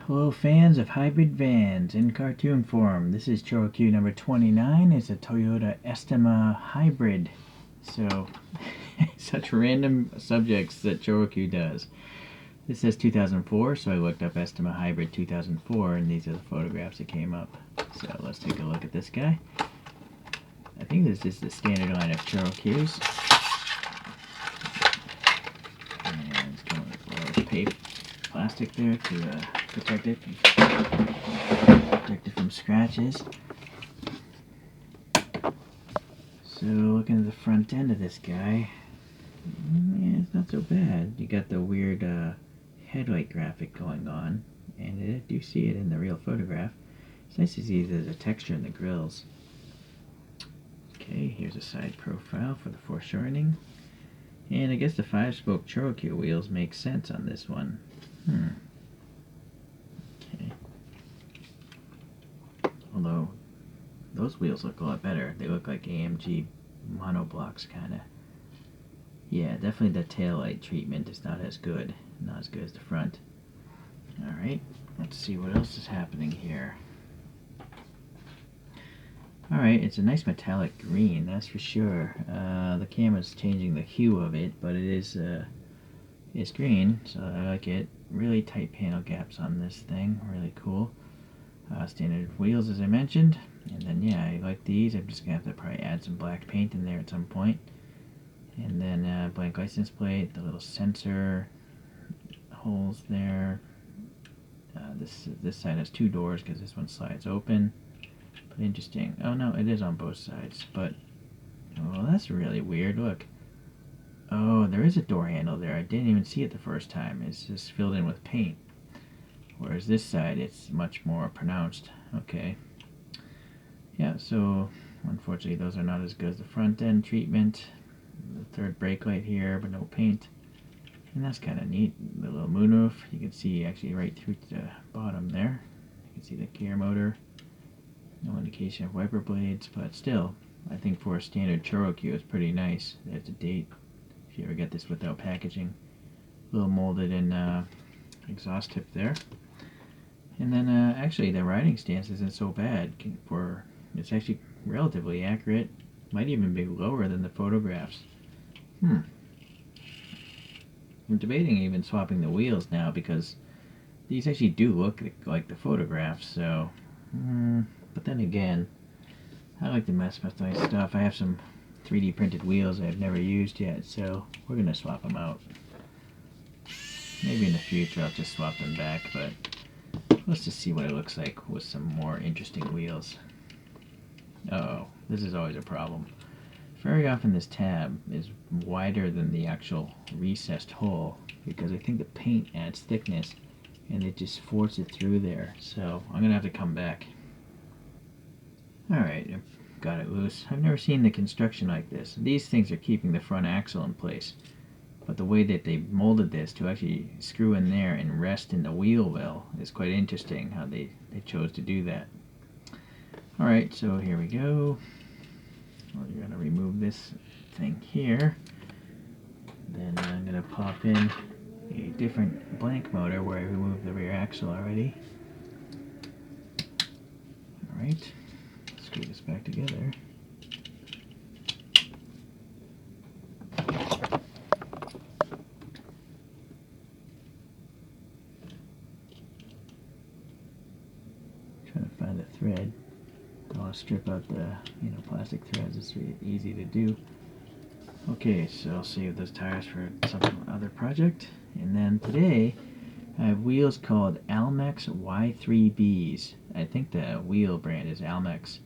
Hello fans of hybrid vans in cartoon form. This is ChoroQ number 29. It's a Toyota Estima Hybrid. So, such random subjects that ChoroQ does. This says 2004, so I looked up Estima Hybrid 2004, and these are the photographs that came up. So let's take a look at this guy. I think this is the standard line of ChoroQs. And it's got a little paper, plastic there to protect it from scratches. So looking at the front end of this guy, yeah, it's not so bad. You got the weird headlight graphic going on, and I do see it in the real photograph. It's nice to see there's a texture in the grills. Okay, here's a side profile for the foreshortening. And I guess the 5-spoke ChoroQ wheels make sense on this one. Okay. Although, those wheels look a lot better. They look like AMG monoblocks, kind of. Yeah, definitely the taillight treatment is not as good. Not as good as the front. Alright, let's see what else is happening here. Alright, it's a nice metallic green, that's for sure. The camera's changing the hue of it, but it is it's green, so I like it. Really tight panel gaps on this thing, really cool. Standard wheels, as I mentioned. And then, yeah, I like these. I'm just going to have to probably add some black paint in there at some point. And then blank license plate, the little sensor holes there. This side has 2 doors because this one slides open. But interesting. Oh no, it is on both sides. But, well, that's really weird. Look. Oh, there is a door handle there. I didn't even see it the first time. It's just filled in with paint. Whereas this side, it's much more pronounced. Okay. Yeah, so unfortunately those are not as good as the front end treatment. The third brake light here, but no paint. And that's kind of neat. The little moonroof, you can see actually right through to the bottom there. You can see the gear motor. No indication of wiper blades, but still, I think for a standard ChoroQ it's pretty nice. There's a date, if you ever get this without packaging. A little molded in exhaust tip there. And then actually the riding stance isn't so bad. It's actually relatively accurate. Might even be lower than the photographs. I'm debating even swapping the wheels now because these actually do look like the photographs. So, but then again, I like to mess with my stuff. I have some 3D printed wheels I've never used yet, so we're gonna swap them out. Maybe in the future I'll just swap them back, but let's just see what it looks like with some more interesting wheels. Uh-oh, this is always a problem. Very often this tab is wider than the actual recessed hole because I think the paint adds thickness and it just forces it through there. So I'm going to have to come back. Alright, I've got it loose. I've never seen the construction like this. These things are keeping the front axle in place. But the way that they molded this to actually screw in there and rest in the wheel well is quite interesting how they chose to do that. Alright, so here we go. Well, you're going to remove this thing here. Then I'm going to pop in a different blank motor where I removed the rear axle already. Alright, screw this back together. Trying to find the thread. I'll strip out the plastic threads. It's really easy to do. Okay, so I'll save those tires for some other project. And then today I have wheels called Almex Y3Bs. I think the wheel brand is Almex,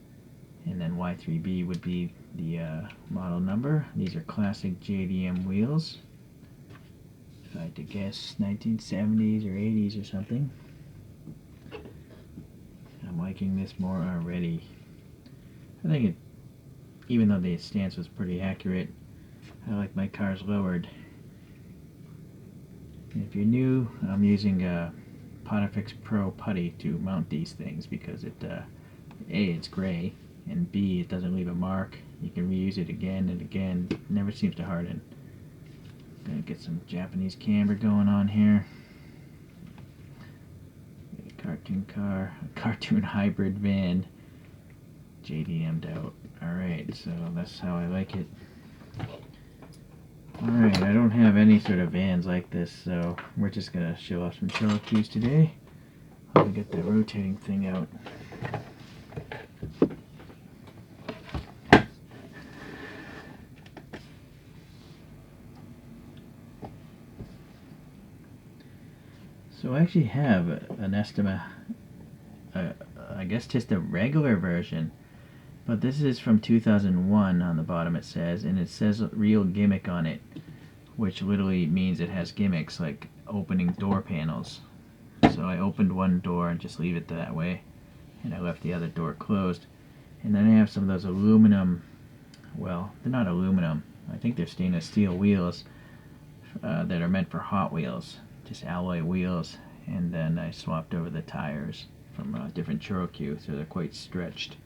and then Y3B would be the model number. These are classic JDM wheels. If I had to guess, 1970s or 80s or something. I'm liking this more already. I think it, even though the stance was pretty accurate, I like my cars lowered. And if you're new, I'm using a Pontifex Pro putty to mount these things because it, A, it's gray, and B, it doesn't leave a mark. You can reuse it again and again. It never seems to harden. Gonna get some Japanese camber going on here. cartoon car, cartoon hybrid van, JDM'd out. Alright, so that's how I like it. Alright, I don't have any sort of vans like this, so we're just going to show off some Choro-Qs today. I'll get the rotating thing out. So I actually have an Estima, I guess just a regular version, but this is from 2001 on the bottom it says, and it says real gimmick on it, which literally means it has gimmicks like opening door panels. So I opened one door and just leave it that way, and I left the other door closed. And then I have some of those aluminum, well, they're not aluminum, I think they're stainless steel wheels that are meant for Hot Wheels, just alloy wheels, and then I swapped over the tires from different Choro-Q, so they're quite stretched.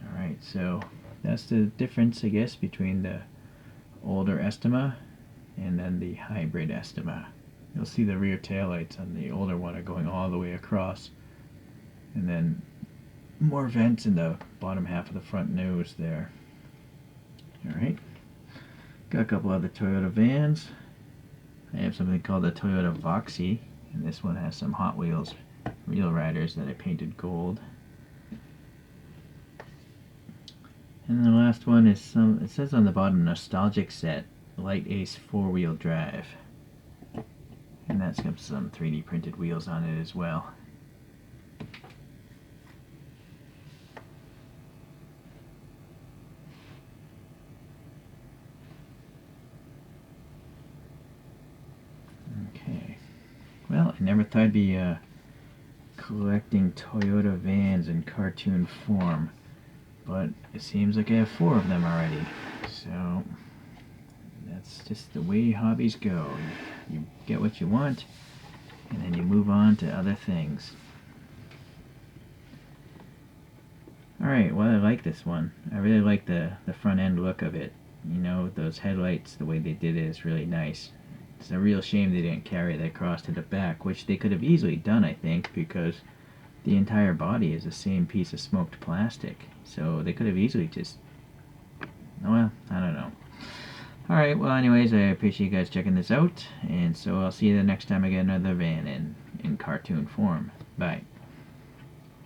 Alright, so that's the difference, I guess, between the older Estima and then the hybrid Estima. You'll see the rear taillights on the older one are going all the way across, and then more vents in the bottom half of the front nose there. Alright, got a couple other Toyota vans. I have something called the Toyota Voxy, and this one has some Hot Wheels Real Riders that I painted gold. And the last one is some, it says on the bottom, Nostalgic Set, Light Ace 4-wheel drive. And that's got some 3D printed wheels on it as well. Okay. Well, I never thought I'd be collecting Toyota vans in cartoon form, but it seems like I have 4 of them already. So that's just the way hobbies go. You get what you want, and then you move on to other things. Alright, well, I like this one. I really like the front end look of it. You know, those headlights, the way they did it is really nice. It's a real shame they didn't carry that across to the back, which they could have easily done, I think, because the entire body is the same piece of smoked plastic. So they could have easily just, well, I don't know. Alright, well anyways, I appreciate you guys checking this out, and so I'll see you the next time I get another van in cartoon form. Bye.